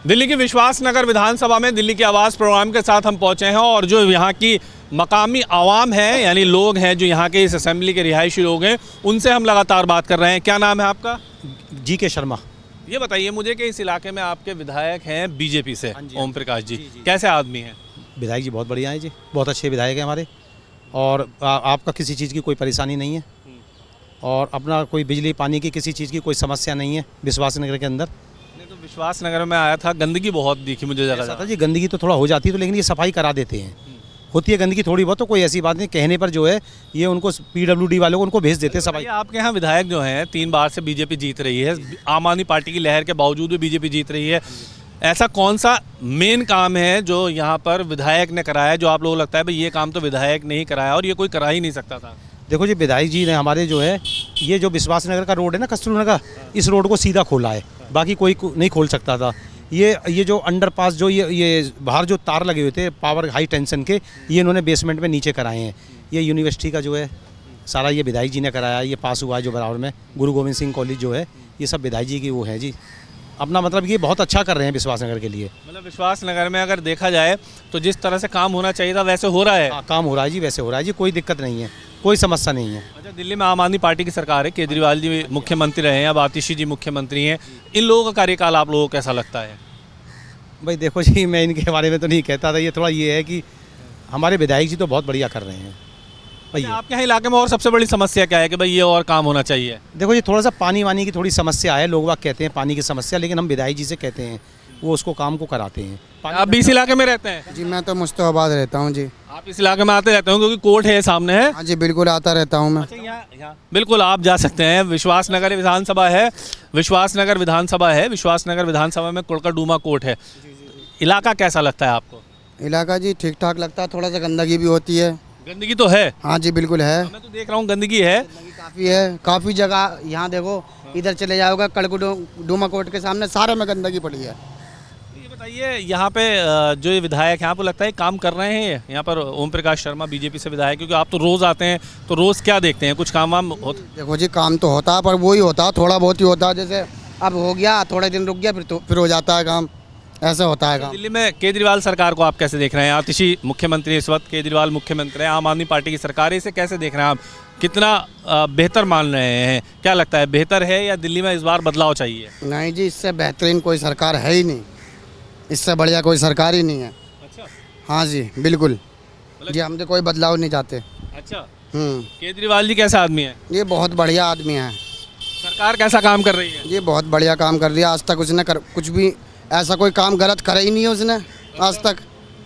दिल्ली की विश्वास नगर विधानसभा में दिल्ली की आवाज़ प्रोग्राम के साथ हम पहुंचे हैं और जो यहाँ की मकामी आवाम है यानी लोग हैं जो यहाँ के इस असेंबली के रिहायशी लोग हैं उनसे हम लगातार बात कर रहे हैं। क्या नाम है आपका? जी के शर्मा। ये बताइए मुझे कि इस इलाके में आपके विधायक हैं बीजेपी से ओम प्रकाश जी, कैसे आदमी हैं? विधायक जी बहुत बढ़िया है जी, बहुत अच्छे विधायक हैं हमारे। और आपका किसी चीज़ की कोई परेशानी नहीं है और अपना कोई बिजली पानी की किसी चीज़ की कोई समस्या नहीं है विश्वास नगर के अंदर। नहीं तो विश्वास नगर में आया था, गंदगी बहुत दिखी मुझे ऐसा जगह था जी, गंदगी तो थोड़ा हो जाती है तो लेकिन ये सफाई करा देते हैं। होती है गंदगी थोड़ी बहुत, तो कोई ऐसी बात नहीं, कहने पर जो है ये उनको PWD वालों को उनको भेज देते हैं सफाई। आपके यहाँ विधायक जो हैं 3 बार से बीजेपी जीत रही है, आम आदमी पार्टी की लहर के बावजूद भी बीजेपी जीत रही है। ऐसा कौन सा मेन काम है जो यहाँ पर विधायक ने कराया है जो आप लोगों को लगता है भाई ये काम तो विधायक ने ही कराया और ये कोई करा ही नहीं सकता था? देखो जी, विधायक जी ने हमारे जो है ये जो विश्वास नगर का रोड है ना, कस्तूरनगर का, इस रोड को सीधा खोला है, बाकी कोई नहीं खोल सकता था। ये जो अंडरपास जो ये बाहर जो तार लगे हुए थे पावर हाई टेंशन के, ये इन्होंने बेसमेंट में नीचे कराए हैं। ये यूनिवर्सिटी का जो है सारा ये विधायक जी ने कराया। ये पास हुआ है जो बराबर में गुरु गोविंद सिंह कॉलेज जो है, ये सब विधायक जी की वो है जी। अपना मतलब ये बहुत अच्छा कर रहे हैं विश्वास नगर के लिए। मतलब विश्वास नगर में अगर देखा जाए तो जिस तरह से काम होना चाहिए था वैसे हो रहा है? हाँ, काम हो रहा है जी, वैसे हो रहा है जी, कोई दिक्कत नहीं है, कोई समस्या नहीं है। अच्छा, दिल्ली में आम आदमी पार्टी की सरकार है, केजरीवाल जी मुख्यमंत्री रहे हैं, अब आतिशी जी मुख्यमंत्री हैं, इन लोगों का कार्यकाल आप लोगों को कैसा लगता है? भाई देखो जी, मैं इनके बारे में तो नहीं कहता था, ये थोड़ा ये है कि हमारे विधायक जी तो बहुत बढ़िया कर रहे हैं भाई। आपके यहाँ इलाके में और सबसे बड़ी समस्या क्या है कि भाई ये और काम होना चाहिए? देखो जी, थोड़ा सा पानी वानी की थोड़ी समस्या है, लोग बाग कहते हैं पानी की समस्या, लेकिन हम विधायक जी से कहते हैं वो उसको काम को कराते हैं। आप भी इस इलाके में रहते हैं? जी, मैं तो मुस्तफाबाद रहता हूँ जी। आप इस इलाके में आते रहते हो क्योंकि कोर्ट है सामने है? हाँ जी, बिल्कुल आता रहता हूँ मैं। अच्छा, यहाँ बिल्कुल आप जा सकते हैं। विश्वास नगर विधानसभा है, विश्वास नगर विधानसभा है, विश्वास नगर विधानसभा में कुड़कड़डूमा कोर्ट है। इलाका कैसा लगता है आपको? इलाका जी ठीक ठाक लगता है, थोड़ा सा गंदगी भी होती है। गंदगी तो है? हाँ जी, बिल्कुल है। मैं तो देख रहा हूँ गंदगी है, काफ़ी है, काफ़ी जगह। यहाँ देखो, इधर चले जाओगे कड़कड़डूमा कोर्ट के सामने सारे में गंदगी पड़ी है। ये बताइए यहाँ पे जो ये विधायक हैं आपको लगता है काम कर रहे हैं यहाँ पर? ओम प्रकाश शर्मा बीजेपी से विधायक, क्योंकि आप तो रोज़ आते हैं तो रोज़ क्या देखते हैं, कुछ काम वाम होता? देखो जी, काम तो होता है पर वही होता है, थोड़ा बहुत ही होता है। जैसे अब हो गया, थोड़े दिन रुक गया, फिर हो जाता है काम, ऐसा होता है काम। दिल्ली में केजरीवाल सरकार को आप कैसे देख रहे हैं? आतिशी मुख्यमंत्री इस वक्त, केजरीवाल मुख्यमंत्री है, आम आदमी पार्टी की सरकार है, इसे कैसे देख रहे हैं आप? कितना बेहतर मान रहे हैं? क्या लगता है बेहतर है या दिल्ली में इस बार बदलाव चाहिए? नहीं जी, इससे बेहतरीन कोई सरकार है ही नहीं, इससे बढ़िया कोई सरकार ही नहीं है। अच्छा, हाँ जी, बिल्कुल जी, हम तो कोई बदलाव नहीं चाहते। अच्छा, केजरीवाल जी कैसा आदमी है? ये बहुत बढ़िया आदमी है। सरकार कैसा काम कर रही है? ये बहुत बढ़िया काम कर दिया, आज तक उसने कुछ भी ऐसा कोई काम गलत करा ही नहीं है उसने आज तक।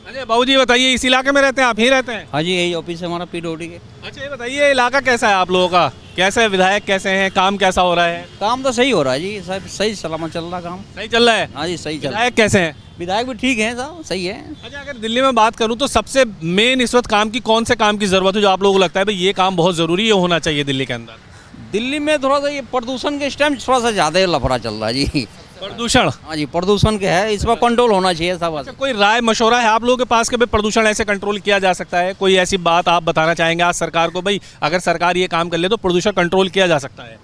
अरे बाबूजी बताइए, इस इलाके में रहते हैं आप? ही रहते हैं? हाँ जी, यही ऑफिस है हमारा PWD के। अच्छा, ये बताइए इलाका कैसा है आप लोगों का? कैसे विधायक कैसे हैं, काम कैसा हो रहा है? काम तो सही हो रहा है जी, सब सही सलामत चल रहा काम। सही चल रहा है? हाँ जी, सही चल रहा है। विधायक कैसे हैं? विधायक भी ठीक है, सब सही है। अच्छा, अगर दिल्ली में बात करूं तो सबसे मेन इस वक्त काम की कौन से काम की जरूरत है जो आप लोगों को लगता है भाई ये काम बहुत जरूरी है, होना चाहिए दिल्ली के अंदर? दिल्ली में थोड़ा सा ये प्रदूषण के इस टाइम थोड़ा सा ज़्यादा लफड़ा चल रहा है जी। प्रदूषण? हाँ जी, प्रदूषण के है, इस पर कंट्रोल होना चाहिए सब। अच्छा, कोई राय मशवरा है आप लोगों के पास कि भाई प्रदूषण ऐसे कंट्रोल किया जा सकता है? कोई ऐसी बात आप बताना चाहेंगे आज सरकार को, भाई अगर सरकार ये काम कर ले तो प्रदूषण कंट्रोल किया जा सकता है?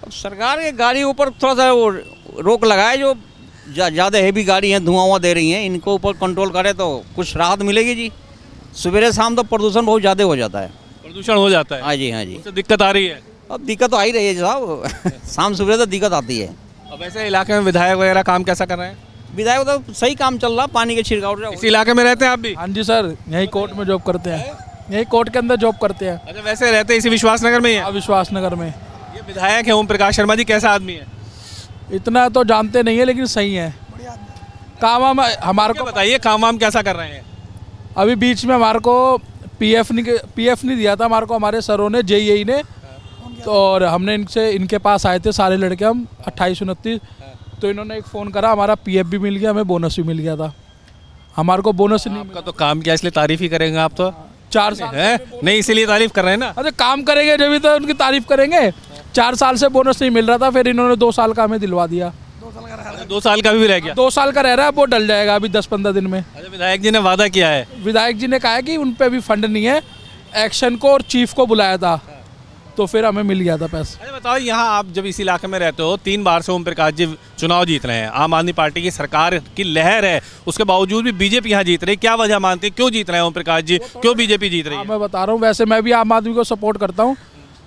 अब सरकार के गाड़ी ऊपर थोड़ा सा वो रोक लगाए, जो ज़्यादा हैवी गाड़ी हैं, धुआं दे रही हैं, इनको ऊपर कंट्रोल करे तो कुछ राहत मिलेगी जी। सवेरे शाम तो प्रदूषण बहुत ज़्यादा हो जाता है। प्रदूषण हो जाता है? हाँ जी, हाँ जी। उससे दिक्कत आ रही है? अब दिक्कत तो आ ही रही है साहब शाम सुबह तो दिक्कत आती है। अब वैसे इलाके में विधायक वगैरह काम कैसा कर रहे हैं? विधायक तो सही काम चल रहा, पानी के छिड़काव। इस इलाके में रहते हैं आप भी? हाँ जी सर, यही कोर्ट में जॉब करते हैं, यही कोर्ट के अंदर जॉब करते हैं। अच्छा, वैसे रहते हैं इसी विश्वास नगर में ही है? विश्वास नगर में। ये विधायक है ओम प्रकाश शर्मा जी, कैसा आदमी है? इतना तो जानते नहीं है लेकिन सही है। काम हमारे को बताइए, काम वाम कैसा कर रहे हैं? अभी बीच में हमारे को पीएफ नहीं दिया था हमारे को, हमारे सरों ने, JEI ने, तो और हमने इनके पास आए थे सारे लड़के, हम 28-29, तो इन्होंने एक फ़ोन करा, हमारा PF भी मिल गया, हमें बोनस भी मिल गया था। हमारे को बोनस नहीं आपका तो काम किया इसलिए तारीफ ही करेंगे आप तो। 4 साल है नहीं, इसीलिए तारीफ कर रहे हैं ना। अरे काम करेंगे जब भी तो उनकी तारीफ करेंगे। 4 साल से बोनस नहीं मिल रहा था, फिर इन्होंने 2 साल का हमें दिलवा दिया। 2 साल का भी रह गया? 2 साल का रह रहा है, वो डल जाएगा अभी 10-15 दिन में। अच्छा, विधायक जी ने वादा किया है? विधायक जी ने कहा है कि उन पे अभी फंड नहीं है, एक्शन को और चीफ को बुलाया था, तो फिर हमें मिल गया था पैसा। अच्छा बताओ, यहाँ आप जब इस इलाके में रहते हो, 3 बार से ओम प्रकाश जी चुनाव जीत रहे हैं, आम आदमी पार्टी की सरकार की लहर है, उसके बावजूद भी बीजेपी यहाँ जीत रही है, क्या वजह मानते हैं, क्यों जीत रहे हैं ओम प्रकाश जी, क्यों बीजेपी जीत रही हाँ, है? मैं बता रहा हूँ, वैसे मैं भी आम आदमी को सपोर्ट करता हूँ,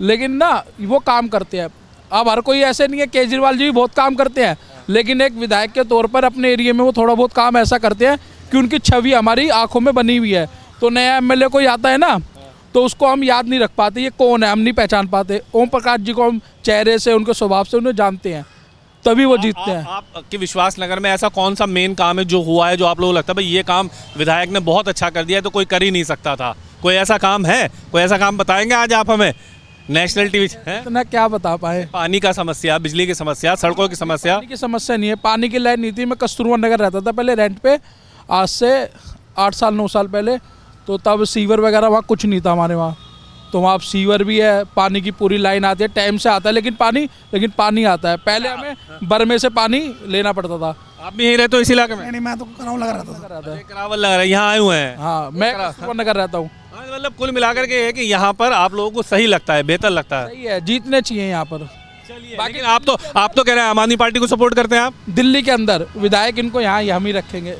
लेकिन ना वो काम करते हैं। अब हर कोई ऐसे नहीं है, केजरीवाल जी भी बहुत काम करते हैं, लेकिन एक विधायक के तौर पर अपने एरिया में वो थोड़ा बहुत काम ऐसा करते हैं कि उनकी छवि हमारी आंखों में बनी हुई है। तो नया एमएलए कोई आता है ना, तो उसको हम याद नहीं रख पाते ये कौन है, हम नहीं पहचान पाते। ओम प्रकाश जी को हम चेहरे से, उनके स्वभाव से उन्हें जानते हैं, तभी वो जीतते हैं। आपके विश्वास नगर में ऐसा कौन सा मेन काम है जो हुआ है, जो आप लोगों को लगता है भाई ये काम विधायक ने बहुत अच्छा कर दिया है, तो कोई कर ही नहीं सकता था? कोई ऐसा काम है, कोई ऐसा काम बताएंगे आज आप हमें? नेशनल टीवी है, इतना क्या बता पाए। पानी का समस्या, बिजली की समस्या, सड़कों की समस्या। पानी की समस्या नहीं है, पानी की लाइन नहीं थी। मैं कस्तूरबा नगर रहता था पहले रेंट पे, आज से 8 साल 9 साल पहले, तो तब सीवर वगैरह वहाँ कुछ नहीं था हमारे वहाँ। तो वहाँ अब सीवर भी है, पानी की पूरी लाइन आती है, टाइम से आता है, लेकिन पानी आता है। पहले हमें बरमे से पानी लेना पड़ता था। आप भी यहीं रहते हो इस इलाके में? नहीं, मैं तो कराऊं लगा रहता था। अच्छा, करावल लग रहा है, यहाँ आए हुए हैं। हाँ, मैं कस्तूरबा नगर रहता हूँ। हाँ, मतलब कुल मिलाकर के है कि यहाँ पर आप लोगों को सही लगता है, बेहतर लगता है। सही है, जीतने चाहिए यहाँ पर। चलिए, लेकिन आप तो कह रहे हैं आम आदमी पार्टी को सपोर्ट करते हैं आप? दिल्ली के अंदर विधायक इनको यहाँ हम ही रखेंगे।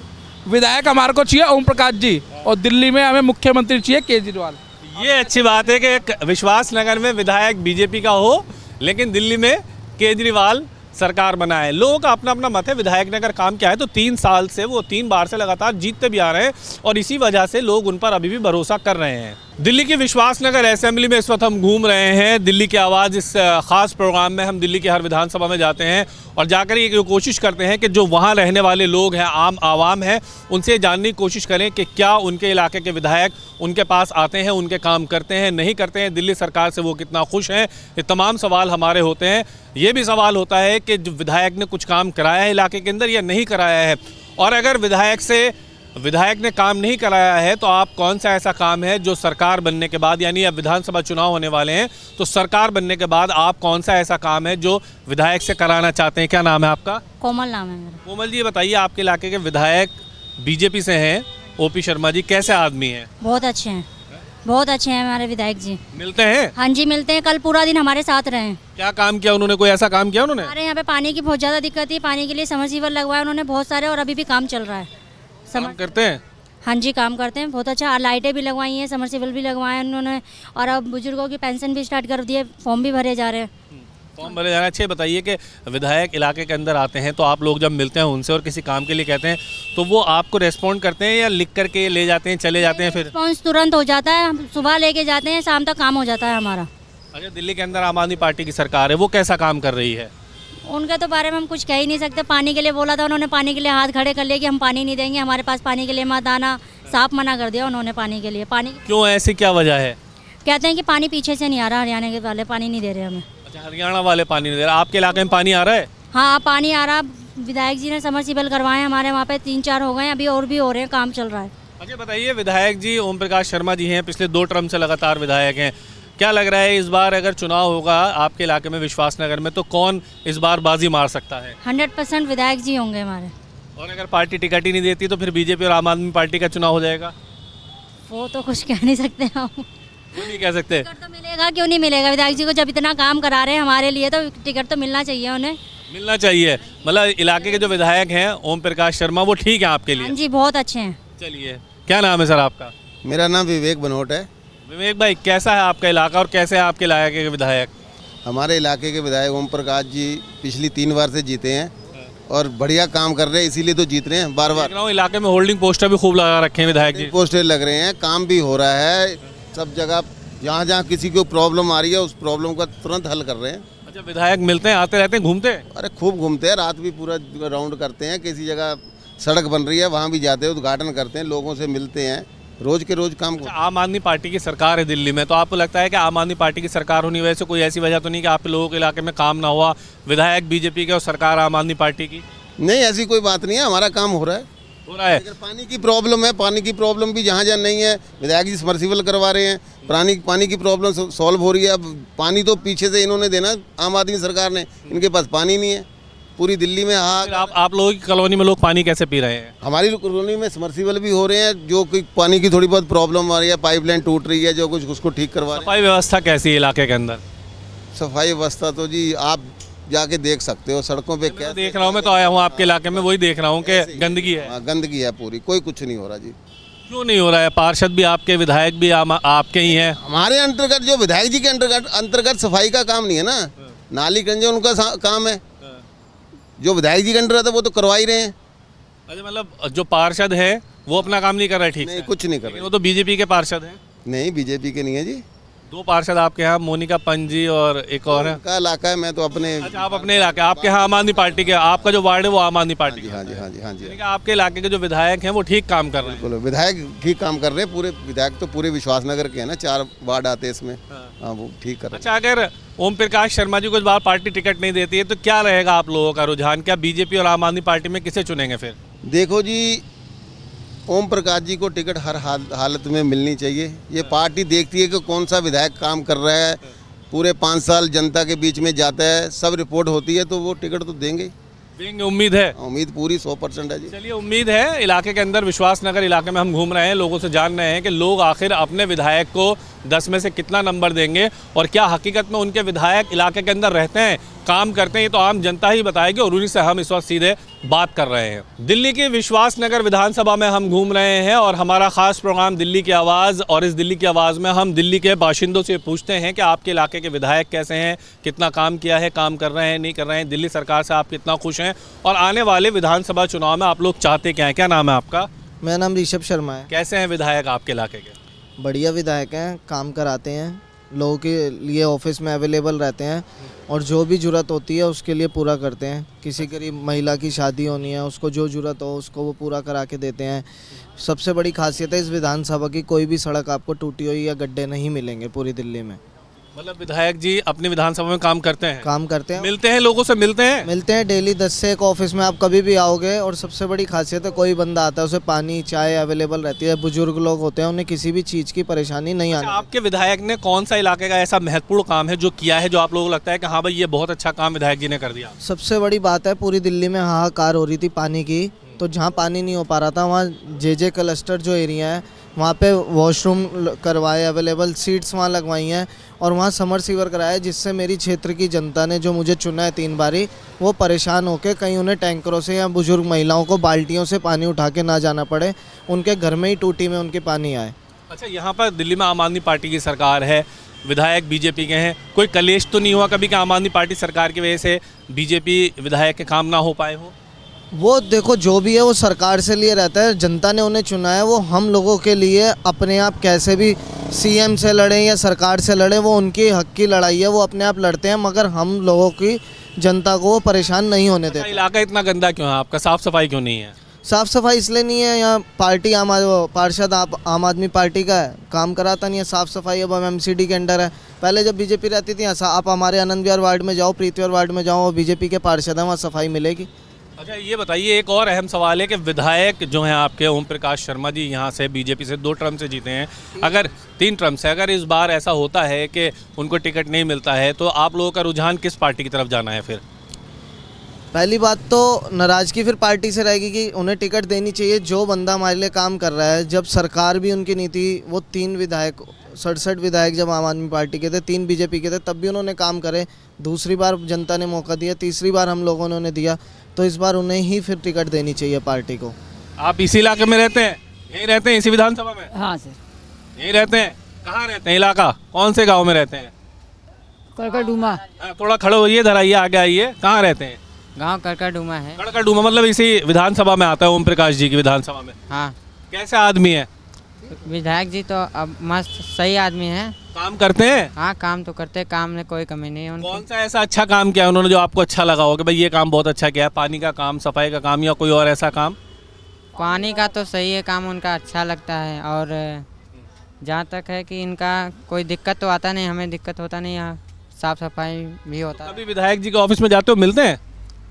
विधायक हमारे को चाहिए ओम प्रकाश जी, और दिल्ली में हमें मुख्यमंत्री चाहिए केजरीवाल। ये अच्छी बात है कि एक विश्वास नगर में विधायक बीजेपी का हो, लेकिन दिल्ली में केजरीवाल सरकार बनाए। लोगों का अपना अपना मत है विधायक ने अगर काम किया है तो 3 साल से वो 3 बार से लगातार जीतते भी आ रहे हैं, और इसी वजह से लोग उन पर अभी भी भरोसा कर रहे हैं। दिल्ली की विश्वास नगर असेंबली में इस वक्त हम घूम रहे हैं। दिल्ली की आवाज़ इस खास प्रोग्राम में हम दिल्ली की हर विधानसभा में जाते हैं और जाकर ये कोशिश करते हैं कि जो वहाँ रहने वाले लोग हैं, आम आवाम हैं, उनसे जानने की कोशिश करें कि क्या उनके इलाके के विधायक उनके पास आते हैं, उनके काम करते हैं, नहीं करते हैं, दिल्ली सरकार से वो कितना खुश हैं। ये तमाम सवाल हमारे होते हैं। ये भी सवाल होता है कि जो विधायक ने कुछ काम कराया है इलाके के अंदर या नहीं कराया है, और अगर विधायक ने काम नहीं कराया है तो आप कौन सा ऐसा काम है जो सरकार बनने के बाद, यानी अब विधानसभा चुनाव होने वाले हैं, तो सरकार बनने के बाद आप कौन सा ऐसा काम है जो विधायक से कराना चाहते हैं? क्या नाम है आपका? कोमल नाम है मेरा। कोमल जी, बताइए आपके इलाके के विधायक बीजेपी से हैं, ओपी शर्मा जी, कैसे आदमी हैं? बहुत अच्छे हैं, बहुत अच्छे हैं हमारे विधायक जी। मिलते हैं? हाँ जी, मिलते हैं। कल पूरा दिन हमारे साथ रहे हैं। क्या काम किया उन्होंने? कोई ऐसा काम किया उन्होंने? हमारे यहाँ पे पानी की बहुत ज़्यादा दिक्कत थी, पानी के लिए समरसीबल लगवाए उन्होंने बहुत सारे, और अभी भी काम चल रहा है। काम करते हैं? हाँ जी, काम करते हैं बहुत अच्छा। लाइटें भी लगवाई हैं, समरसीबल भी लगवाए हैं उन्होंने, और अब बुजुर्गों की पेंशन भी स्टार्ट कर दिए, फॉर्म भी भरे जा रहे हैं। फॉर्म भरे जा रहे हैं। अच्छे, बताइए कि विधायक इलाके के अंदर आते हैं तो आप लोग जब मिलते हैं उनसे और किसी काम के लिए कहते हैं तो वो आपको रेस्पॉन्ड करते हैं या लिख करके ले जाते हैं, चले जाते हैं? फिर रिस्पॉन्स तुरंत हो जाता है, हम सुबह लेके जाते हैं, शाम तक काम हो जाता है हमारा। अच्छा, दिल्ली के अंदर आम आदमी पार्टी की सरकार है, वो कैसा काम कर रही है? उनके तो बारे में हम कुछ कह ही नहीं सकते। पानी के लिए बोला था उन्होंने, पानी के लिए हाथ खड़े कर लिए कि हम पानी नहीं देंगे, हमारे पास पानी के लिए मत आना, साफ मना कर दिया उन्होंने पानी के लिए। पानी क्यों, ऐसी क्या वजह है? कहते हैं कि पानी पीछे से नहीं आ रहा, हरियाणा के वाले पानी नहीं दे रहे हमें। अच्छा, हरियाणा वाले पानी नहीं दे रहे, आपके इलाके में पानी आ रहा है? हाँ, पानी आ रहा। विधायक जी ने समरसीबल करवाए हमारे वहाँ पे, 3-4 हो गए हैं, अभी और भी हो रहे हैं, काम चल रहा है। अच्छा बताइए, विधायक जी ओम प्रकाश शर्मा जी हैं, पिछले 2 टर्म से लगातार विधायक हैं, क्या लग रहा है इस बार अगर चुनाव होगा आपके इलाके में विश्वास नगर में तो कौन इस बार बाजी मार सकता है? 100% विधायक जी होंगे हमारे। और अगर पार्टी टिकट ही नहीं देती तो फिर बीजेपी और आम आदमी पार्टी का चुनाव हो जाएगा? वो तो कुछ कह नहीं सकते हम। क्यों नहीं कह सकते? टिकट तो मिलेगा, क्यों नहीं मिलेगा? विधायक जी को जब इतना काम करा रहे हैं हमारे लिए तो टिकट तो मिलना चाहिए उन्हें। मिलना चाहिए, मतलब इलाके के जो विधायक हैं ओम प्रकाश शर्मा वो ठीक है आपके हाँ लिए? जी, बहुत अच्छे हैं। चलिए, क्या नाम है सर आपका? मेरा नाम विवेक बनोट है। विवेक भाई, कैसा है आपका इलाका और कैसे है आपके इलाके के विधायक? हमारे इलाके के विधायक ओम प्रकाश जी पिछली 3 बार से जीते हैं और बढ़िया काम कर रहे हैं, इसीलिए तो जीत रहे हैं बार बार। देख रहा हूँ इलाके में होल्डिंग पोस्टर भी खूब लगा रखे हैं विधायक जी। पोस्टर लग रहे हैं, काम भी हो रहा है सब जगह, जहाँ जहाँ किसी को प्रॉब्लम आ रही है उस प्रॉब्लम का तुरंत हल कर रहे हैं। अच्छा, विधायक मिलते हैं, आते रहते हैं, घूमते हैं? अरे खूब घूमते हैं, रात भी पूरा राउंड करते हैं, किसी जगह सड़क बन रही है वहाँ भी जाते हैं, उद्घाटन करते हैं, लोगों से मिलते हैं, रोज के रोज काम। अच्छा, आम आदमी पार्टी की सरकार है दिल्ली में, तो आपको लगता है कि आम आदमी पार्टी की सरकार होने की वजह से कोई ऐसी वजह तो नहीं कि आप लोगों के इलाके में काम ना हुआ, विधायक बीजेपी के और सरकार आम आदमी पार्टी की? नहीं, ऐसी कोई बात नहीं है, हमारा काम हो रहा है। अगर पानी की प्रॉब्लम है, पानी की प्रॉब्लम भी जहाँ जहाँ नहीं है विधायक जी सबमर्सिबल करवा रहे हैं, पानी की प्रॉब्लम सॉल्व हो रही है। अब पानी तो पीछे से इन्होंने देना, आम आदमी सरकार ने, इनके पास पानी नहीं है पूरी दिल्ली में। हाँ, आप लोगों की कॉलोनी में लोग पानी कैसे पी रहे हैं? हमारी कॉलोनी में सबमर्सिबल भी हो रहे हैं, जो कोई पानी की थोड़ी बहुत प्रॉब्लम आ रही है, पाइपलाइन टूट रही है, जो कुछ उसको ठीक करवा रहे हैं। सफाई व्यवस्था कैसी है इलाके के अंदर? सफाई व्यवस्था तो जी आप जाके देख सकते हो सड़कों पे क्या देख रहा हूँ, मैं तो आया हूँ आपके इलाके में, वही देख रहा हूँ कि गंदगी है। हाँ, गंदगी है पूरी, कोई कुछ नहीं हो रहा जी। क्यों नहीं हो रहा है? पार्षद भी आपके, विधायक भी आपके ही हैं। हमारे अंतर्गत जो विधायक जी के अंतर्गत सफाई का काम नहीं है ना, नाली गंजे उनका काम है। जो विधायक जी के अंतर्गत है वो तो करवा ही रहे हैं। अच्छा, मतलब जो पार्षद है वो अपना काम नहीं कर रहे ठीक नहीं, से? कुछ नहीं कर रहे। वो तो बीजेपी के पार्षद हैं। नहीं, बीजेपी के नहीं है जी, दो पार्षद आपके यहाँ, मोनिका पंत जी और एक और है। का इलाका है। मैं तो अपने अच्छा, आप अपने इलाके, आपके यहाँ आम आदमी पार्टी के, आपका जो वार्ड है वो आम आदमी पार्टी का। हाँ जी, हाँ जी, हाँ जी। यानी कि आपके इलाके के जो विधायक हैं वो ठीक काम कर रहे हैं। बिल्कुल, विधायक ठीक काम कर रहे हैं। पूरे विधायक तो पूरे विश्वासनगर के हैं ना, 4 वार्ड आते हैं इसमें। हाँ, वो ठीक कर रहे हैं। अच्छा, अगर ओम प्रकाश शर्मा जी को इस बार पार्टी टिकट नहीं देती है तो क्या रहेगा आप लोगों का रुझान? क्या बीजेपी और आम आदमी पार्टी में किसे चुनेंगे फिर? देखो जी, ओम प्रकाश जी को टिकट हर हालत में मिलनी चाहिए। ये पार्टी देखती है कि कौन सा विधायक काम कर रहा है, पूरे 5 साल जनता के बीच में जाता है, सब रिपोर्ट होती है, तो वो टिकट तो देंगे। उम्मीद है? उम्मीद पूरी 100% है जी। चलिए, उम्मीद है। इलाके के अंदर, विश्वास नगर इलाके में हम घूम रहे हैं, लोगों से जान रहे हैं कि लोग आखिर अपने विधायक को 10 में से कितना नंबर देंगे और क्या हकीकत में उनके विधायक इलाके के अंदर रहते हैं, काम करते हैं, ये तो आम जनता ही बताएगी और उन्हीं से हम इस वक्त सीधे बात कर रहे हैं। दिल्ली की विश्वास नगर विधानसभा में हम घूम रहे हैं और हमारा खास प्रोग्राम दिल्ली की आवाज़, और इस दिल्ली की आवाज़ में हम दिल्ली के बाशिंदों से पूछते हैं कि आपके इलाके के विधायक कैसे हैं, कितना काम किया है, काम कर रहे हैं, नहीं कर रहे हैं, दिल्ली सरकार से आप कितना खुश हैं और आने वाले विधानसभा चुनाव में आप लोग चाहते क्या हैं। क्या नाम है आपका? मेरा नाम ऋषभ शर्मा है। कैसे हैं विधायक आपके इलाके के? बढ़िया विधायक हैं, काम कराते हैं, लोगों के लिए ऑफिस में अवेलेबल रहते हैं और जो भी ज़रूरत होती है उसके लिए पूरा करते हैं। किसी गरीब महिला की शादी होनी है, उसको जो ज़रूरत हो उसको वो पूरा करा के देते हैं। सबसे बड़ी खासियत है इस विधानसभा की, कोई भी सड़क आपको टूटी हुई या गड्ढे नहीं मिलेंगे पूरी दिल्ली में। मतलब विधायक जी अपनी विधानसभा में काम करते हैं? काम करते हैं, मिलते हैं लोगों से, मिलते हैं डेली 10 से 1 ऑफिस में आप कभी भी आओगे। और सबसे बड़ी खासियत है, कोई बंदा आता है उसे पानी चाय अवेलेबल रहती है। बुजुर्ग लोग होते हैं, उन्हें किसी भी चीज़ की परेशानी नहीं आती। आपके विधायक ने कौन सा इलाके का ऐसा महत्वपूर्ण काम है जो किया है, जो आप लोगों को लगता है कि हाँ भाई ये बहुत अच्छा काम विधायक जी ने कर दिया? सबसे बड़ी बात है, पूरी दिल्ली में हाहाकार हो रही थी पानी की, तो जहाँ पानी नहीं हो पा रहा था वहाँ जे क्लस्टर जो एरिया है वहाँ पे वॉशरूम करवाए, अवेलेबल सीट्स वहाँ लगवाई हैं और वहाँ समर सीवर कराया, जिससे मेरी क्षेत्र की जनता ने जो मुझे चुना है 3 बारी, वो परेशान होकर कहीं उन्हें टैंकरों से या बुजुर्ग महिलाओं को बाल्टियों से पानी उठा के ना जाना पड़े, उनके घर में ही टूटी में उनके पानी आए। अच्छा, यहाँ पर दिल्ली में आम आदमी पार्टी की सरकार है, विधायक बीजेपी के हैं, कोई कलेश तो नहीं हुआ कभी कि आम आदमी पार्टी सरकार की वजह से बीजेपी विधायक के काम ना हो पाए हो? वो देखो, जो भी है वो सरकार से लिए रहता है, जनता ने उन्हें चुना है, वो हम लोगों के लिए अपने आप कैसे भी सीएम से लड़ें या सरकार से लड़ें, वो उनकी हक की लड़ाई है, वो अपने आप लड़ते हैं, मगर हम लोगों की जनता को वो परेशान नहीं होने देते। इलाका इतना गंदा क्यों है आपका? साफ सफाई क्यों नहीं है? साफ़ सफाई इसलिए नहीं है, यहाँ पार्टी पार्षद आम आदमी पार्टी का है, काम कराता नहीं है। साफ़ सफाई अब एमसीडी के अंडर है। पहले जब बीजेपी रहती थी, आप हमारे आनंद विहार वार्ड में जाओ, प्रीति विहार वार्ड में जाओ, और बीजेपी के पार्षद हैं, वहाँ सफाई मिलेगी। अच्छा, ये बताइए, एक और अहम सवाल है कि विधायक जो हैं आपके ओम प्रकाश शर्मा जी यहाँ से बीजेपी से 2 टर्म से जीते हैं, अगर 3 टर्म से अगर इस बार ऐसा होता है कि उनको टिकट नहीं मिलता है तो आप लोगों का रुझान किस पार्टी की तरफ जाना है फिर? पहली बात तो नाराज़गी फिर पार्टी से रहेगी कि उन्हें टिकट देनी चाहिए जो बंदा हमारे लिए काम कर रहा है। जब सरकार भी उनकी नीति, वो 3 विधायक 67 विधायक जब आम आदमी पार्टी के थे, 3 बीजेपी के थे, तब भी उन्होंने काम करे। दूसरी बार जनता ने मौका दिया, तीसरी बार हम लोगों ने उन्हें दिया, तो इस बार उन्हें ही फिर टिकट देनी चाहिए पार्टी को। आप इसी इलाके में रहते हैं? यहीं रहते हैं इसी विधानसभा में? हाँ सर। यहीं रहते हैं? कहाँ रहते हैं? इलाका कौन से गाँव में रहते हैं? करकड़डूमा। थोड़ा खड़े होइए, इधर आइए, आगे आइए। कहाँ रहते हैं? गांव करकड़डूमा है। करकड़डूमा मतलब इसी विधानसभा में आता है ओम प्रकाश जी की विधानसभा में? हाँ। कैसे आदमी है विधायक जी? तो अब मस्त सही आदमी है, काम करते हैं? हाँ काम तो करते हैं, काम में कोई कमी नहीं है उनकी। कौन सा ऐसा अच्छा काम किया उन्होंने जो आपको अच्छा लगा हो कि भाई ये काम बहुत अच्छा किया है? पानी का काम, सफाई का काम, या कोई और ऐसा काम? पानी का तो सही है काम, उनका अच्छा लगता है। और जहाँ तक है कि इनका कोई दिक्कत तो आता नहीं, हमें दिक्कत होता नहीं, यहाँ साफ़ सफाई भी होता है। कभी विधायक जी के ऑफिस में जाते हो, मिलते हैं?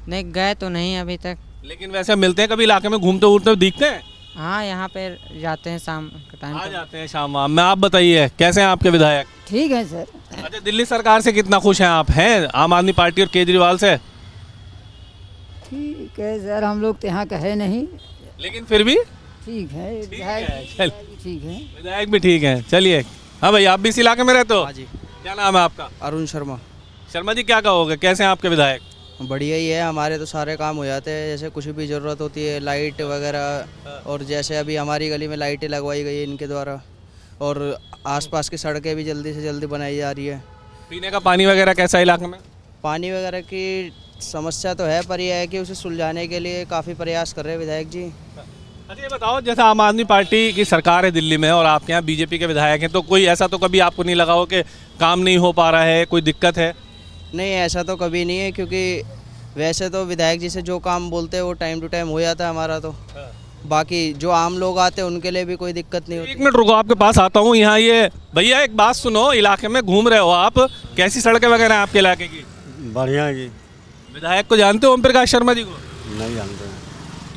नहीं, गए तो नहीं अभी तक। लेकिन वैसे मिलते हैं, कभी इलाके में घूमते उड़ते दिखते हैं? हाँ, यहाँ पे जाते हैं शाम के टाइम आ पे। जाते हैं शाम वाम में। आप बताइए, कैसे हैं आपके विधायक? ठीक है सर। अच्छा, दिल्ली सरकार से कितना खुश हैं आप? हैं आम आदमी पार्टी और केजरीवाल से? ठीक है सर, हम लोग तो यहाँ का है नहीं, लेकिन फिर भी ठीक है। है, विधायक चल। ठीक है। विधायक भी ठीक है। चलिए, हाँ भाई, आप भी इस इलाके में रहते हो? हाँ जी। क्या नाम है आपका? अरुण शर्मा। शर्मा जी क्या कहोगे, कैसे हैं आपके विधायक? बढ़िया ही है, हमारे तो सारे काम हो जाते हैं। जैसे कुछ भी ज़रूरत होती है लाइट वगैरह, और जैसे अभी हमारी गली में लाइटें लगवाई गई है इनके द्वारा, और आसपास की सड़कें भी जल्दी से जल्दी बनाई जा रही है। पीने का पानी वगैरह कैसा है इलाके में? पानी वगैरह की समस्या तो है, पर यह है कि उसे सुलझाने के लिए काफ़ी प्रयास कर रहे हैं विधायक जी। अच्छा ये बताओ, जैसे आम आदमी पार्टी की सरकार है दिल्ली में और आपके यहाँ बीजेपी के विधायक हैं, तो कोई ऐसा तो कभी आपको नहीं लगा हो कि काम नहीं हो पा रहा है, कोई दिक्कत है? नहीं, ऐसा तो कभी नहीं है, क्योंकि वैसे तो विधायक जी से जो काम बोलते हैं वो टाइम टू टाइम हो जाता है हमारा। तो बाकी जो आम लोग आते हैं उनके लिए भी कोई दिक्कत नहीं होती। एक मिनट रुको, आपके पास आता हूँ। यहाँ ये भैया एक बात सुनो, इलाके में घूम रहे हो आप, कैसी सड़कें वगैरह हैं आपके इलाके की? बढ़िया जी। विधायक को जानते हो ओम प्रकाश शर्मा जी को? नहीं जानते हैं।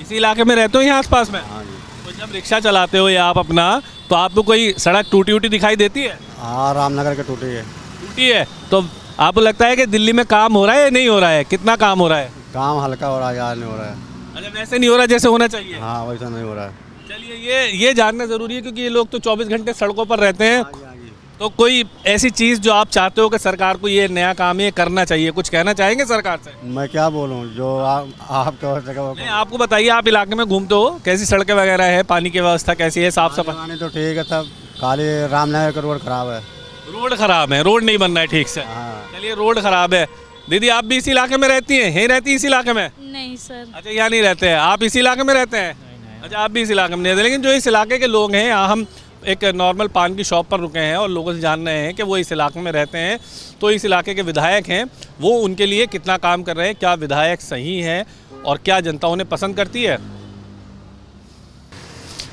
इसी इलाके में रहते हो यहाँ आसपास में? हाँ जी। तो जब रिक्शा चलाते हो या आप अपना, तो आपको कोई सड़क टूटी उटी दिखाई देती है? हाँ, रामनगर के टूटी है। टूटी है तो आपको लगता है कि दिल्ली में काम हो रहा है या नहीं हो रहा है? कितना काम हो रहा है? काम हल्का हो रहा है, ज़्यादा नहीं हो रहा है। अच्छा, वैसे नहीं हो रहा जैसे होना चाहिए? हाँ, वैसा नहीं हो रहा है। चलिए ये जानना ज़रूरी है, क्योंकि ये लोग तो 24 घंटे सड़कों पर रहते हैं। तो कोई ऐसी चीज़ जो आप चाहते हो कि सरकार को ये नया काम ये करना चाहिए, कुछ कहना चाहेंगे सरकार से? मैं क्या बोलूँ, जो आप कह सके। नहीं, आपको बताइए, आप इलाके में घूमते हो, कैसी सड़कें वगैरह है, पानी की व्यवस्था कैसी है, साफ सफाई? पानी तो ठीक है, सब खाली रामनगर का रोड खराब है। रोड खराब है, रोड नहीं बन रहा है ठीक से। हाँ। चलिए, रोड खराब है। दीदी आप भी इसी इलाके में रहती हैं? यहीं रहती हैं इस इलाके में? नहीं सर। अच्छा, यहाँ नहीं रहते हैं आप, इसी इलाके में रहते हैं? अच्छा, आप भी इस इलाके में नहीं रहते। लेकिन जो इस इलाके के लोग हैं, यहाँ हम एक नॉर्मल पान की शॉप पर रुके हैं और लोगों से जान रहे हैं कि वो इस इलाके में रहते हैं, तो इस इलाके के विधायक हैं, वो उनके लिए कितना काम कर रहे हैं, क्या विधायक सही हैं और क्या जनता उन्हें पसंद करती है।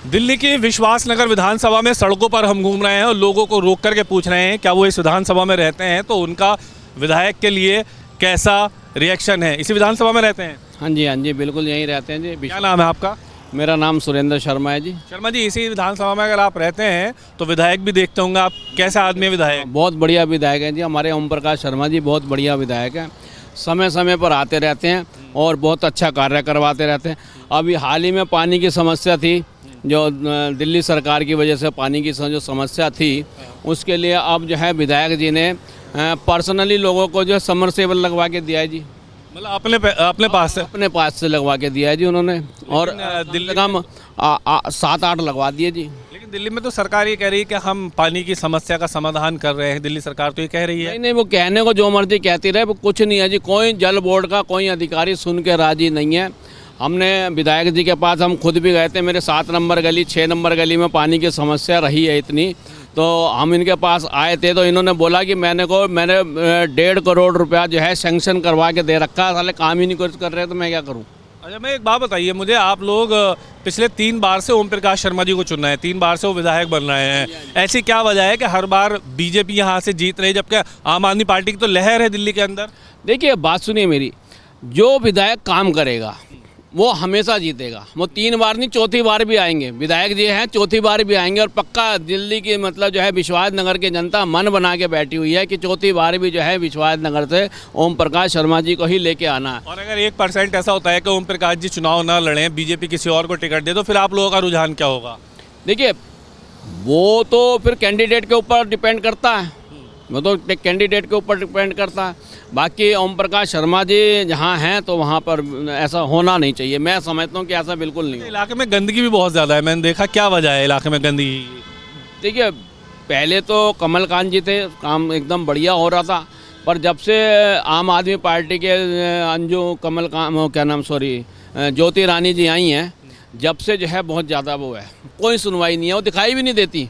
दिल्ली की विश्वासनगर विधानसभा में सड़कों पर हम घूम रहे हैं और लोगों को रोक करके पूछ रहे हैं क्या वो इस विधानसभा में रहते हैं, तो उनका विधायक के लिए कैसा रिएक्शन है। इसी विधानसभा में रहते हैं? हाँ जी बिल्कुल यहीं रहते हैं जी। क्या नाम है आपका? मेरा नाम सुरेंद्र शर्मा है जी। शर्मा जी, इसी विधानसभा में अगर आप रहते हैं तो विधायक भी देखते होंगे आप, कैसा आदमी है विधायक? बहुत बढ़िया विधायक हैं जी, हमारे ओम प्रकाश शर्मा जी बहुत बढ़िया विधायक हैं, समय समय पर आते रहते हैं और बहुत अच्छा कार्य करवाते रहते हैं। अभी हाल ही में पानी की समस्या थी, जो दिल्ली सरकार की वजह से पानी की जो समस्या थी, उसके लिए अब जो है विधायक जी ने पर्सनली लोगों को जो समरसेबल लगवा के दिया है जी। मतलब अपने पास से लगवा के दिया है जी उन्होंने, और दिल्ली का 7-8 लगवा दिए जी। लेकिन दिल्ली में तो सरकार ये कह रही है कि हम पानी की समस्या का समाधान कर रहे हैं, दिल्ली सरकार तो ये कह रही है। नहीं, वो कहने को जो मर्जी कहती रहे, वो कुछ नहीं है जी। कोई जल बोर्ड का कोई अधिकारी सुन के राजी नहीं है। हमने विधायक जी के पास हम खुद भी गए थे, मेरे 7 नंबर गली 6 नंबर गली में पानी की समस्या रही है इतनी, तो हम इनके पास आए थे तो इन्होंने बोला कि मैंने 1.5 करोड़ रुपया जो है सैंक्शन करवा के दे रखा है, साले काम ही नहीं कुछ कर रहे, तो मैं क्या करूं। अच्छा, मैं एक बात बताइए मुझे, आप लोग पिछले 3 बार से ओम प्रकाश शर्मा जी को चुन रहे हैं, 3 बार से वो विधायक बन रहे हैं, ऐसी क्या वजह है कि हर बार बीजेपी यहाँ से जीत रही है, जबकि आम आदमी पार्टी की तो लहर है दिल्ली के अंदर? देखिए बात सुनिए मेरी, जो विधायक काम करेगा वो हमेशा जीतेगा। वो 3 बार नहीं, चौथी बार भी आएंगे। विधायक जी हैं, चौथी बार भी आएंगे, और पक्का दिल्ली की मतलब जो है विश्वास नगर की जनता मन बना के बैठी हुई है कि चौथी बार भी जो है विश्वास नगर से ओम प्रकाश शर्मा जी को ही लेके आना है। और अगर 1% ऐसा होता है कि ओम प्रकाश जी चुनाव ना लड़ें, बीजेपी किसी और को टिकट दे, तो फिर आप लोगों का रुझान क्या होगा? देखिए वो तो फिर कैंडिडेट के ऊपर डिपेंड करता है, वो तो कैंडिडेट के ऊपर डिपेंड करता है। बाकी ओम प्रकाश शर्मा जी जहाँ हैं तो वहाँ पर ऐसा होना नहीं चाहिए, मैं समझता हूँ कि ऐसा बिल्कुल नहीं। इलाके में गंदगी भी बहुत ज़्यादा है, मैंने देखा, क्या वजह है इलाके में गंदगी? देखिए पहले तो कमलकांत जी थे, काम एकदम बढ़िया हो रहा था, पर जब से आम आदमी पार्टी के ज्योति रानी जी आई हैं, जब से जो है बहुत ज़्यादा वो है, कोई सुनवाई नहीं है, वो दिखाई भी नहीं देती,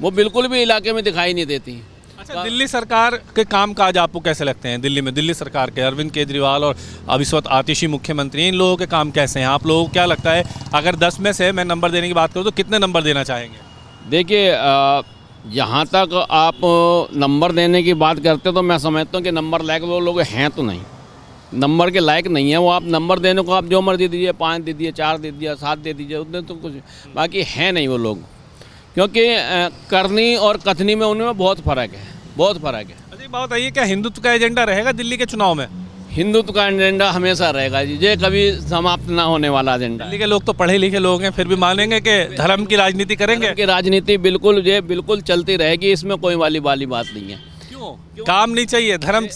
वो बिल्कुल भी इलाके में दिखाई नहीं देती। अच्छा, दिल्ली सरकार के काम काज आपको कैसे लगते हैं? दिल्ली में दिल्ली सरकार के अरविंद केजरीवाल और अब इस वक्त आतिशी मुख्यमंत्री हैं, इन लोगों के काम कैसे हैं? आप लोगों को क्या लगता है, अगर 10 में से मैं नंबर देने की बात करूँ तो कितने नंबर देना चाहेंगे? देखिए जहाँ तक आप नंबर देने की बात करते हो तो मैं समझता हूँ कि नंबर लायक वो लोग हैं तो नहीं, नंबर के लायक नहीं है वो। आप नंबर देने को आप जो मर्जी दीजिए, 5 दे दिए, 4 दे दिया, 7 दे दीजिए, उतने तो कुछ, बाकी है नहीं वो लोग, क्योंकि करनी और कथनी में उनमें बहुत फ़र्क है, बहुत फ़र्क है। अच्छा, बात बताइए, क्या हिंदुत्व का एजेंडा रहेगा दिल्ली के चुनाव में? हिंदुत्व का एजेंडा हमेशा रहेगा जी, ये कभी समाप्त ना होने वाला एजेंडा। दिल्ली के लोग तो पढ़े लिखे लोग हैं, फिर भी मानेंगे कि धर्म की राजनीति करेंगे? धर्म की राजनीति बिल्कुल चलती रहेगी, इसमें कोई वाली बात नहीं है। क्यों? काम नहीं चाहिए? धर्म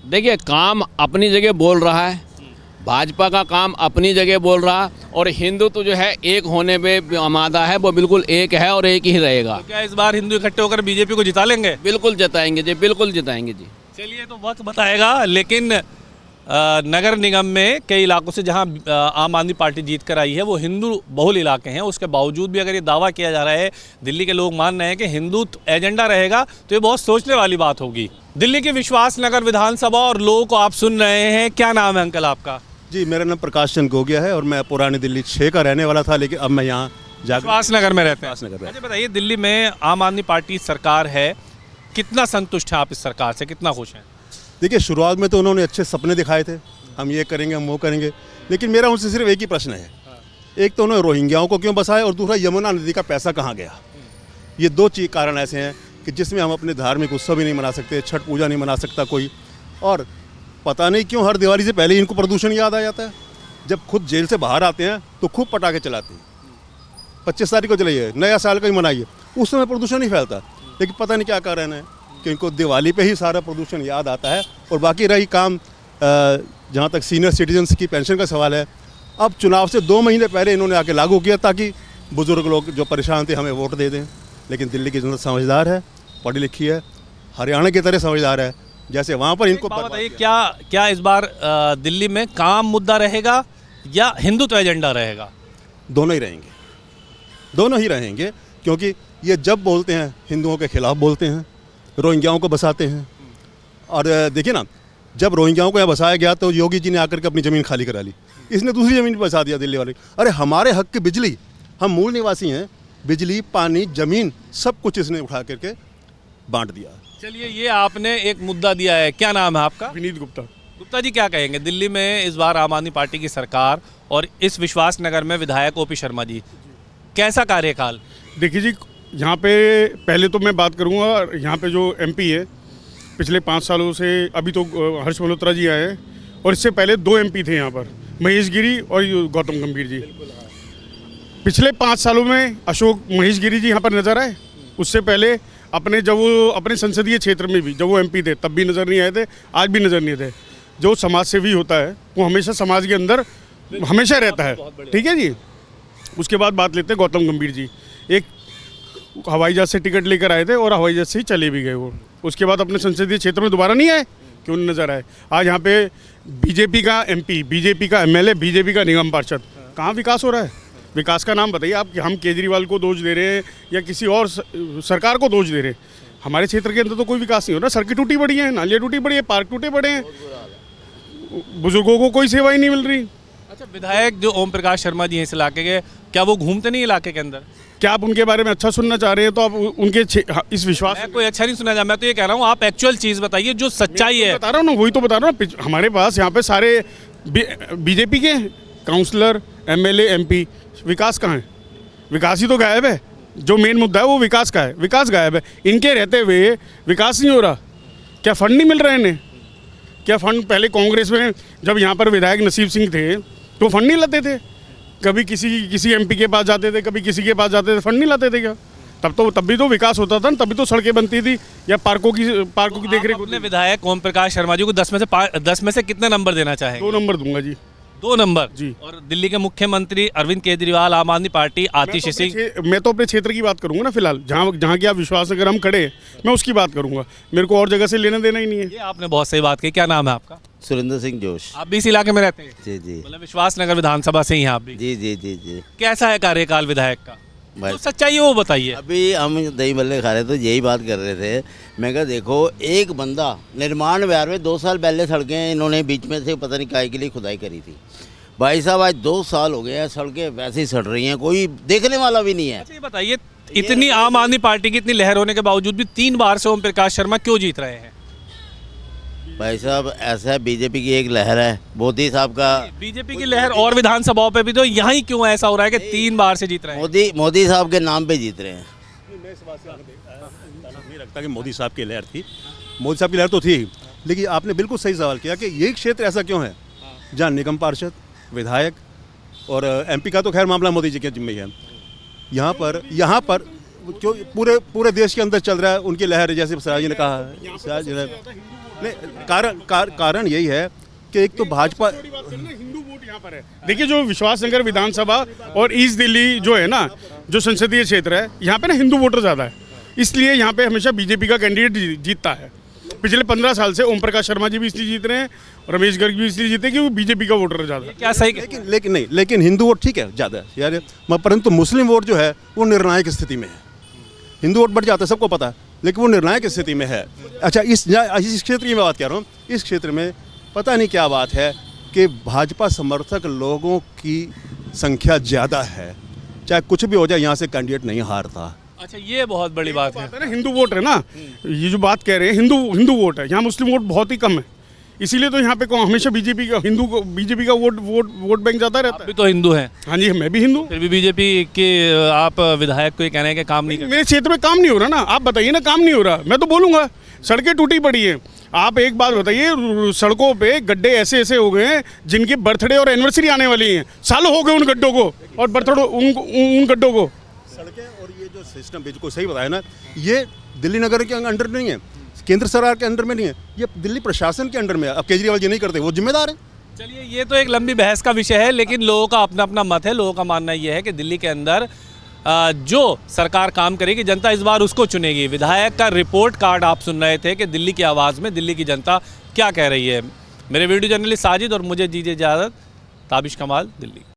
देखिए काम अपनी जगह बोल रहा है, भाजपा का काम अपनी जगह बोल रहा, और हिंदुत्व जो है एक होने पे आमादा है, वो बिल्कुल एक है और एक ही रहेगा। तो क्या इस बार हिंदू इकट्ठे होकर बीजेपी को जिता लेंगे? बिल्कुल जिताएंगे जी, बिल्कुल जिताएंगे जी। चलिए तो वक्त बताएगा, लेकिन नगर निगम में कई इलाकों से जहां आम आदमी पार्टी जीत कर आई है वो हिंदू बहुल इलाके हैं, उसके बावजूद भी अगर ये दावा किया जा रहा है, दिल्ली के लोग मान रहे हैं कि हिंदुत्व एजेंडा रहेगा, तो ये बहुत सोचने वाली बात होगी। दिल्ली की विश्वास नगर विधानसभा और लोगों को आप सुन रहे हैं। क्या नाम है अंकल आपका? जी, मेरा नाम प्रकाश चंद गोगिया है और मैं पुरानी दिल्ली 6 का रहने वाला था, लेकिन अब मैं यहाँ विश्वास नगर में रहते हैं। विश्वास नगर। अच्छा बताइए, दिल्ली में आम आदमी पार्टी सरकार है, कितना संतुष्ट हैं आप इस सरकार से, कितना खुश हैं? देखिए, शुरुआत में तो उन्होंने अच्छे सपने दिखाए थे, हम ये करेंगे हम वो करेंगे, लेकिन मेरा उनसे सिर्फ एक ही प्रश्न है। एक तो उन्होंने रोहिंग्याओं को क्यों बसाया, और दूसरा यमुना नदी का पैसा कहाँ गया। ये 2 चीज़ कारण ऐसे हैं कि जिसमें हम अपने धार्मिक उत्सव भी नहीं मना सकते, छठ पूजा नहीं मना सकता कोई, और पता नहीं क्यों हर दिवाली से पहले इनको प्रदूषण याद आ जाता है। जब खुद जेल से बाहर आते हैं तो खूब पटाखे चलाते हैं, 25 तारीख को चलाइए, नया साल का ही मनाइए, उस समय प्रदूषण नहीं फैलता। लेकिन पता नहीं क्या कारण है कि इनको दिवाली पे ही सारा प्रदूषण याद आता है। और बाकी रही काम जहाँ तक सीनियर सिटीजन्स की पेंशन का सवाल है, अब चुनाव से 2 महीने पहले इन्होंने आके लागू किया ताकि बुज़ुर्ग लोग जो परेशान थे हमें वोट दे दें। लेकिन दिल्ली की जनता समझदार है, पढ़ी लिखी है, हरियाणा की तरह समझदार है, जैसे वहाँ पर इनको बताइए क्या इस बार दिल्ली में काम मुद्दा रहेगा या हिंदुत्व एजेंडा रहेगा? दोनों ही रहेंगे, दोनों ही रहेंगे, क्योंकि ये जब बोलते हैं हिंदुओं के खिलाफ बोलते हैं, रोहिंग्याओं को बसाते हैं। और देखिए ना, जब रोहिंग्याओं को यहाँ बसाया गया तो योगी जी ने आकर के अपनी ज़मीन खाली करा ली, इसने दूसरी ज़मीन पर बसा दिया दिल्ली वाले। अरे हमारे हक की बिजली, हम मूल निवासी हैं, बिजली पानी ज़मीन सब कुछ इसने उठा करके बांट दिया। चलिए, ये आपने एक मुद्दा दिया है, क्या नाम है आपका? विनीत गुप्ता। गुप्ता जी, क्या कहेंगे, दिल्ली में इस बार आम आदमी पार्टी की सरकार और इस विश्वास नगर में विधायक ओपी शर्मा जी, कैसा कार्यकाल? देखिए जी, यहाँ पे पहले तो मैं बात करूँगा, यहाँ पे जो एमपी है पिछले 5 सालों से, अभी तो हर्ष मल्होत्रा जी आए हैं, और इससे पहले 2 एमपी थे यहाँ पर, महेश गिरी और गौतम गंभीर जी। पिछले 5 सालों में अशोक महेश गिरी जी यहाँ पर नजर आए, उससे पहले जब वो अपने संसदीय क्षेत्र में भी जब वो एमपी थे तब भी नज़र नहीं आए थे, आज भी नज़र नहीं थे। जो समाज सेवी होता है वो हमेशा समाज के अंदर हमेशा रहता है, ठीक है जी। उसके बाद बात लेते हैं गौतम गंभीर जी, एक हवाई जहाज़ से टिकट लेकर आए थे और हवाई जहाज़ से ही चले भी गए वो। उसके बाद अपने संसदीय क्षेत्र में दोबारा नहीं आए, क्यों नहीं नजर आए। आज यहाँ पे बीजेपी का एमपी, बीजेपी का एमएलए, बीजेपी का निगम पार्षद, कहाँ विकास हो रहा है? विकास का नाम बताइए आप, कि हम केजरीवाल को दोष दे रहे हैं या किसी और सरकार को दोष दे रहे हैं? हमारे क्षेत्र के अंदर तो कोई विकास नहीं हो रहा। सड़कें टूटी पड़ी हैं, नालियाँ टूटी पड़ी है, पार्क टूटे पड़े हैं, बुजुर्गों को कोई सेवा ही नहीं मिल रही। अच्छा, विधायक जो ओम प्रकाश शर्मा जी हैं इस इलाके के, क्या वो घूमते नहीं इलाके के अंदर? क्या आप उनके बारे में अच्छा सुनना चाह रहे हैं? तो आप उनके इस विश्वास, मैं कोई अच्छा नहीं सुना जा, मैं तो ये कह रहा हूँ आप एक्चुअल चीज़ बताइए जो सच्चाई है। बता रहा हूँ ना, वही तो बता रहा हूँ। हमारे पास यहाँ पे सारे बीजेपी के काउंसलर, एमएलए, एमपी, विकास कहाँ है? विकास ही तो गायब है। जो मेन मुद्दा है वो विकास का है, विकास गायब है। इनके रहते हुए विकास नहीं हो रहा। क्या फंड नहीं मिल रहे इन्हें? क्या फंड पहले कांग्रेस में जब यहाँ पर विधायक नसीब सिंह थे तो फंड नहीं लाते थे? कभी किसी एमपी के पास जाते थे, कभी किसी के पास जाते थे, फंड नहीं लाते थे क्या? तब भी तो विकास होता था, तभी तो सड़कें बनती थी या पार्कों की देखरेख। अपने विधायक ओम प्रकाश शर्मा जी को 10 में से कितने नंबर देना चाहेंगे? 2 नंबर दूंगा जी। 2 नंबर जी। और दिल्ली के मुख्यमंत्री अरविंद केजरीवाल, आम आदमी पार्टी, आतिश सिंह। मैं तो अपने क्षेत्र की बात करूंगा ना, फिलहाल जहाँ की आप विश्वास अगर हम खड़े, मैं उसकी बात करूंगा। मेरे को और जगह से लेना देना ही नहीं है। ये आपने बहुत सही बात की। क्या नाम है आपका? सुरेंद्र सिंह जोश। आप भी इस इलाके में रहते हैं? जी जी। मतलब विश्वास नगर विधानसभा से ही हैं आप भी? जी जी जी जी। कैसा है कार्यकाल विधायक का? तो सच्चाई है वो बताइए। अभी हम दही बल्ले खा रहे तो यही बात कर रहे थे। मैं कहा देखो, एक बंदा निर्माण व्यवहार में 2 साल पहले सड़कें इन्होंने बीच में से पता नहीं काय के लिए खुदाई करी थी। भाई साहब, आज 2 साल हो गए हैं, सड़कें वैसे ही सड़ रही हैं, कोई देखने वाला भी नहीं है। अच्छा, ये बताइए, इतनी आम आदमी पार्टी की इतनी लहर होने के बावजूद भी 3 बार से ओम प्रकाश शर्मा क्यों जीत रहे हैं? भाई साहब, ऐसा है, बीजेपी की एक लहर है, मोदी साहब का। बीजेपी की लहर और विधानसभाओं पे भी, तो यहाँ क्यों ऐसा हो रहा है कि 3 बार से जीत रहे हैं? मोदी साहब के नाम पे जीत रहे हैं। मैं इस बात से नहीं रखता कि मोदी साहब की लहर थी, मोदी साहब की लहर तो थी, लेकिन आपने बिल्कुल सही सवाल किया कि ये क्षेत्र ऐसा क्यों है जहाँ निगम पार्षद, विधायक और एमपी का तो खैर मामला मोदी जी के जिम्मे है। यहाँ पर जो पूरे देश के अंदर चल रहा है उनकी लहर, जैसे सराज जी ने कहा है। नहीं, कारण यही है कि एक तो भाजपा हिंदू वोट यहाँ पर है। देखिए जो विश्वासनगर विधानसभा और ईस्ट दिल्ली जो है ना, जो संसदीय क्षेत्र है, यहाँ पे ना हिंदू वोटर ज़्यादा है, इसलिए यहाँ पे हमेशा बीजेपी का कैंडिडेट जीतता है। पिछले 15 साल से ओम प्रकाश शर्मा जी भी इसलिए जीत रहे हैं, रमेश गर्ग भी इसलिए जीते कि वो बीजेपी का वोटर ज़्यादा। क्या सही? लेकिन हिंदू वोट ठीक है ज़्यादा यार, परंतु मुस्लिम वोट जो है वो निर्णायक स्थिति में है। हिंदू वोट बढ़ जाता है, सबको पता है, लेकिन वो निर्णायक स्थिति में है। अच्छा, इस क्षेत्र की मैं बात कर रहा हूँ। इस क्षेत्र में पता नहीं क्या बात है कि भाजपा समर्थक लोगों की संख्या ज़्यादा है, चाहे कुछ भी हो जाए, यहाँ से कैंडिडेट नहीं हारता। अच्छा, ये बहुत बड़ी बात है ना, हिंदू वोट है ना, ये जो बात कह रहे हैं हिंदू वोट है, यहाँ मुस्लिम वोट बहुत ही कम है, इसीलिए तो यहाँ पे हमेशा बीजेपी का वोट बैंक ज़्यादा रहता है। अभी तो हिंदू हैं। हाँ जी, मैं भी हिंदू। फिर भी बीजेपी के आप विधायक को ये कह रहे हैं कि काम नहीं कर, मेरे क्षेत्र में काम नहीं हो रहा ना, आप बताइए ना, काम नहीं हो रहा, मैं तो बोलूँगा सड़कें टूटी पड़ी हैं। आप एक बात बताइए, सड़कों पे गड्ढे ऐसे ऐसे हो गए हैं जिनके बर्थडे और एनिवर्सरी आने वाली हैं, सालों हो गए उन गड्ढों को और बर्थडे उन गड्ढों को। सड़कें और ये जो सिस्टम बिल्कुल सही बताया ना, ये दिल्ली नगर के अंडर नहीं है, केंद्र सरकार के अंडर में नहीं है, ये दिल्ली प्रशासन के अंडर में है। अब केजरीवाल जी नहीं करते, वो जिम्मेदार है। चलिए, ये तो एक लंबी बहस का विषय है, लेकिन लोगों का अपना अपना मत है। लोगों का मानना यह है कि दिल्ली के अंदर जो सरकार काम करेगी, जनता इस बार उसको चुनेगी। विधायक का रिपोर्ट कार्ड आप सुन रहे थे कि दिल्ली की आवाज़ में दिल्ली की जनता क्या कह रही है। मेरे वीडियो जर्नलिस्ट साजिद और मुझे दीजिए इजाज़त। ताबिश कमाल, दिल्ली।